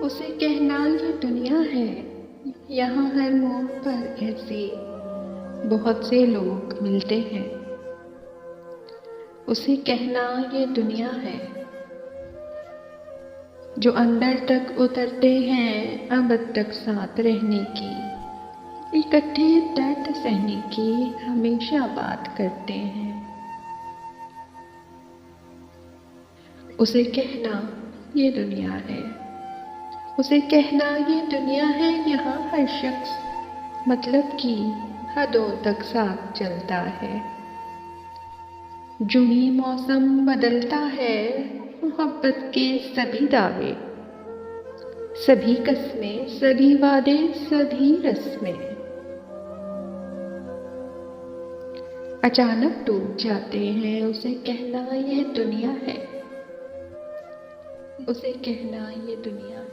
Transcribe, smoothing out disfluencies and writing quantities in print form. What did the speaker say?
उसे कहना ये दुनिया है, यहाँ हर मोड़ पर ऐसे बहुत से लोग मिलते हैं। उसे कहना ये दुनिया है, जो अंदर तक उतरते हैं अब तक साथ रहने की, इकट्ठे दर्द सहने की हमेशा बात करते हैं। उसे कहना ये दुनिया है, उसे कहना ये दुनिया है, यहाँ हर शख्स मतलब की हदों तक साथ चलता है। जो ही मौसम बदलता है, मोहब्बत के सभी दावे, सभी कस्में, सभी वादे, सभी रस्में अचानक टूट जाते हैं। उसे कहना ये दुनिया है, उसे कहना ये दुनिया